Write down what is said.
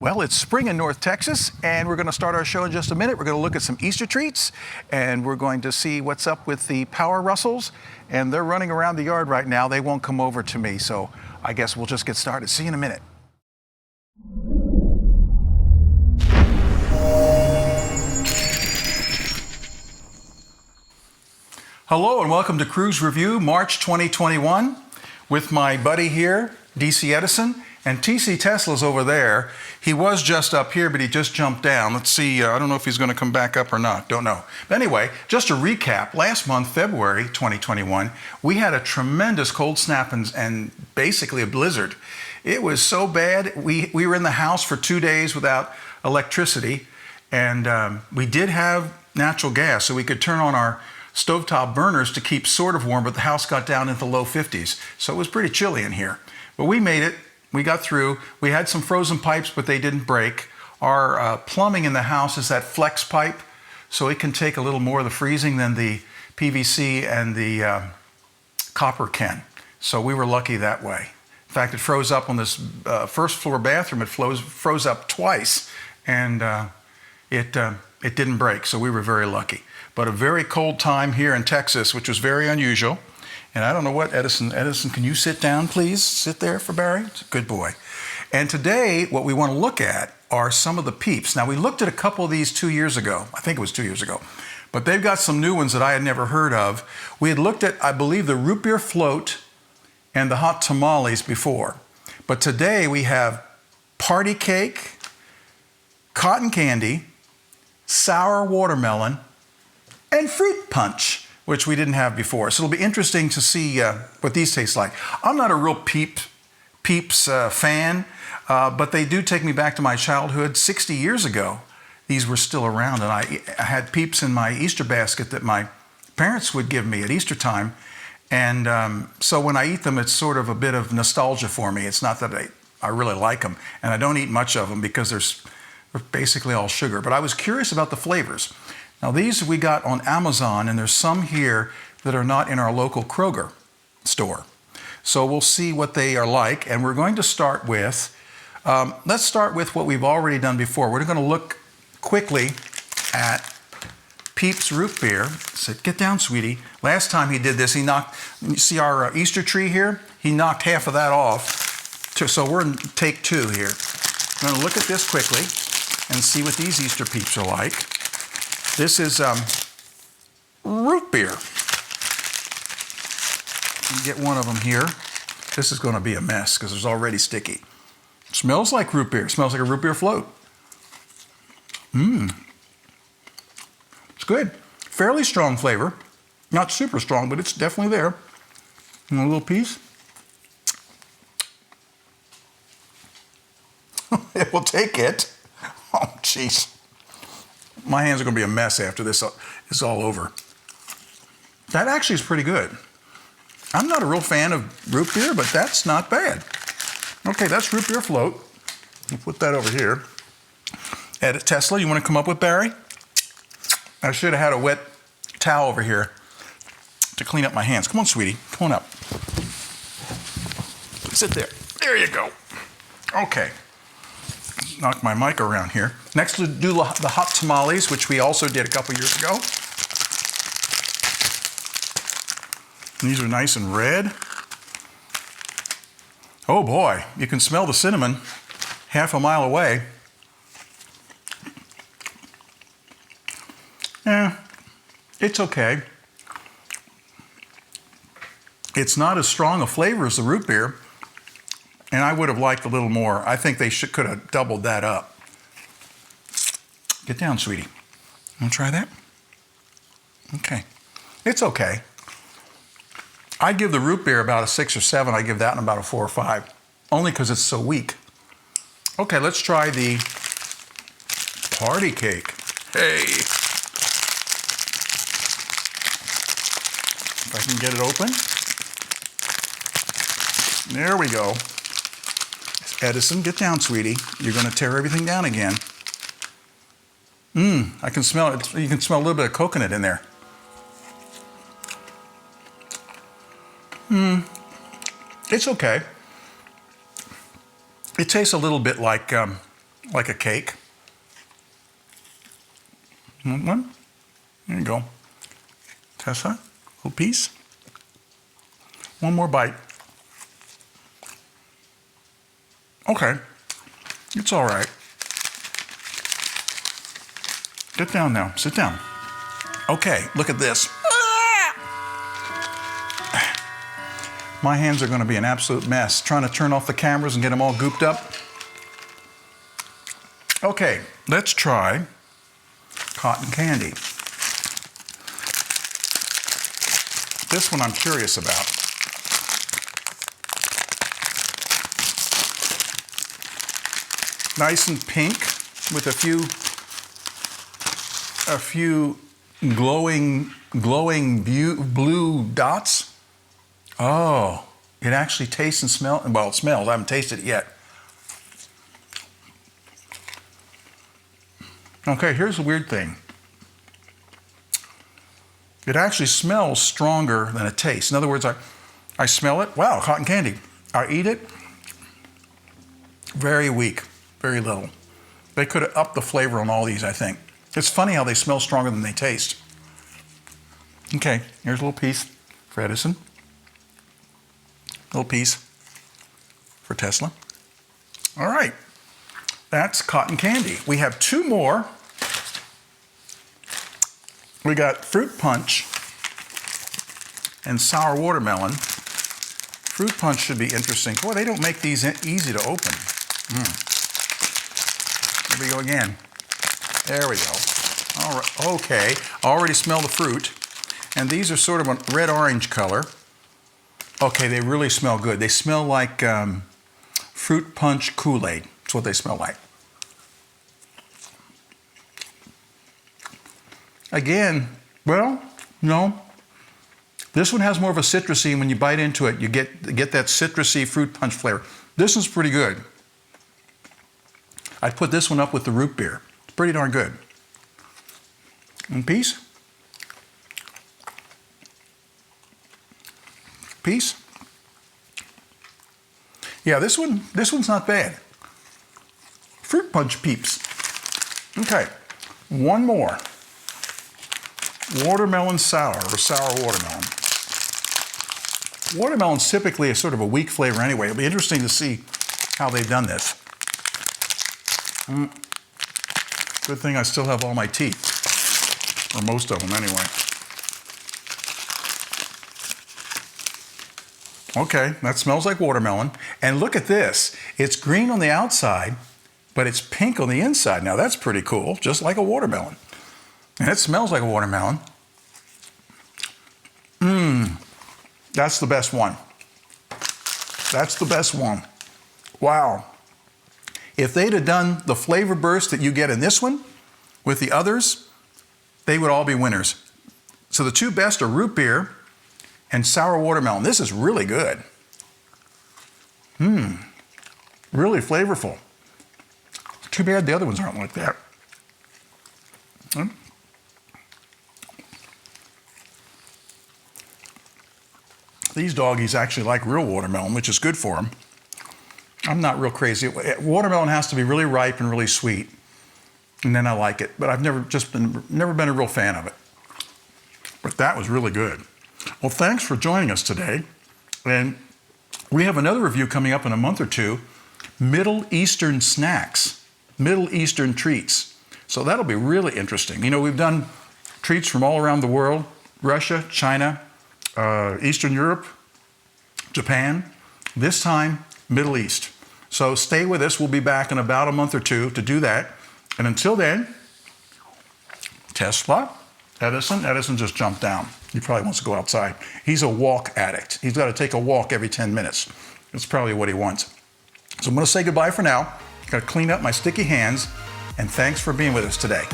Well, it's spring in North Texas, and we're going to start our show in just a minute. We're going to look at some Easter treats, and we're going to see what's up with the power Russells. And they're running around the yard right now. They won't come over to me, so I guess we'll just get started. See you in a minute. Hello, and welcome to Krüg's Review, March 2021, with my buddy here, DC Edison. And TC Tesla's over there. He was just up here, but he just jumped down. Let's see, I don't know if he's going to come back up or not. Don't know. But anyway, just to recap, last month, February 2021, we had a tremendous cold snap and basically a blizzard. It was so bad, we were in the house for 2 days without electricity. And we did have natural gas, so we could turn on our stovetop burners to keep sort of warm, but the house got down into the low 50s. So it was pretty chilly in here. But we made it. We got through. We had some frozen pipes, but they didn't break. Our plumbing in the house is that flex pipe, so it can take a little more of the freezing than the PVC and the copper can. So we were lucky that way. In fact, it froze up on this first floor bathroom. It froze up twice, and it didn't break, so we were very lucky. But a very cold time here in Texas, which was very unusual. And I don't know what, Edison, can you sit down, please? Sit there for Barry. It's a good boy. And today, what we want to look at are some of the Peeps. Now, we looked at a couple of these 2 years ago. I think it was 2 years ago. But they've got some new ones that I had never heard of. We had looked at, I believe, the root beer float and the hot tamales before. But today, we have party cake, cotton candy, sour watermelon, and fruit punch, which we didn't have before. So it'll be interesting to see what these taste like. I'm not a real Peeps fan, but they do take me back to my childhood. 60 years ago, these were still around, and I had Peeps in my Easter basket that my parents would give me at Easter time. And so when I eat them, it's sort of a bit of nostalgia for me. It's not that I really like them, and I don't eat much of them because they're basically all sugar. But I was curious about the flavors. Now these we got on Amazon, and there's some here that are not in our local Krueger store. So we'll see what they are like, and we're going to start with, let's start with what we've already done before. We're going to look quickly at Peeps root beer. So get down, sweetie. Last time he did this, he knocked, you see our Easter tree here? He knocked half of that off. So we're in take 2 here. I'm going to look at this quickly and see what these Easter Peeps are like. This is root beer. You get one of them here. This is going to be a mess because it's already sticky. It smells like root beer. It smells like a root beer float. It's good. Fairly strong flavor. Not super strong, but it's definitely there. And a little piece. It will take it. Oh, jeez. My hands are going to be a mess after this is all over. That actually is pretty good. I'm not a real fan of root beer, but that's not bad. Okay, that's root beer float. We'll put that over here. Edit Tesla, you want to come up with Barry? I should have had a wet towel over here to clean up my hands. Come on, sweetie. Come on up. Sit there. There you go. Okay. Knock my mic around here. Next, we'll do the hot tamales, which we also did a couple years ago. And these are nice and red. Oh boy, you can smell the cinnamon half a mile away. It's okay. It's not as strong a flavor as the root beer. And I would have liked a little more. I think they could have doubled that up. Get down, sweetie. Want to try that? Okay. It's okay. I'd give the root beer about a 6 or 7. I give that one about a 4 or 5. Only because it's so weak. Okay, let's try the party cake. Hey. If I can get it open. There we go. Edison, get down, sweetie. You're going to tear everything down again. I can smell it. You can smell a little bit of coconut in there. It's okay. It tastes a little bit like like a cake. One. There you go. Tessa, a little piece. One more bite. Okay, it's all right. Get down now, sit down. Okay, look at this. My hands are gonna be an absolute mess trying to turn off the cameras and get them all gooped up. Okay, let's try cotton candy. This one I'm curious about. Nice and pink with a few glowing blue dots. Oh, it actually tastes and smells. Well, it smells. I haven't tasted it yet. Okay, here's the weird thing. It actually smells stronger than it tastes. In other words, I smell it. Wow, cotton candy. I eat it. Very weak, very little. They could have upped the flavor on all these, I think. It's funny how they smell stronger than they taste. Okay, here's a little piece for Edison. A little piece for Tesla. All right, that's cotton candy. We have two more. We got fruit punch and sour watermelon. Fruit punch should be interesting. Boy, they don't make these easy to open. Here we go again. There we go. All right, okay, already smell the fruit. And these are sort of a red-orange color. Okay, they really smell good. They smell like fruit punch Kool-Aid. That's what they smell like. Again, well, no. This one has more of a citrusy, and when you bite into it, you get that citrusy fruit punch flavor. This one's pretty good. I'd put this one up with the root beer. It's pretty darn good. And piece? Piece? Yeah, this one's not bad. Fruit punch Peeps. Okay, one more. Watermelon sour, or sour watermelon. Watermelon's typically a sort of a weak flavor anyway. It'll be interesting to see how they've done this. Good thing I still have all my teeth, or most of them anyway. Okay, that smells like watermelon. And look at this. It's green on the outside, but it's pink on the inside. Now that's pretty cool, just like a watermelon. And it smells like a watermelon. That's the best one. That's the best one. Wow. If they'd have done the flavor burst that you get in this one with the others, they would all be winners. So the two best are root beer and sour watermelon. This is really good. Really flavorful. Too bad the other ones aren't like that. These doggies actually like real watermelon, which is good for them. I'm not real crazy. Watermelon has to be really ripe and really sweet, and then I like it. But I've never been a real fan of it. But that was really good. Well, thanks for joining us today. And we have another review coming up in a month or two, Middle Eastern snacks, Middle Eastern treats. So that'll be really interesting. You know, we've done treats from all around the world, Russia, China, Eastern Europe, Japan. This time, Middle East. So stay with us. We'll be back in about a month or two to do that. And until then, Tesla, Edison just jumped down. He probably wants to go outside. He's a walk addict. He's got to take a walk every 10 minutes. That's probably what he wants. So I'm going to say goodbye for now. Got to clean up my sticky hands. And thanks for being with us today.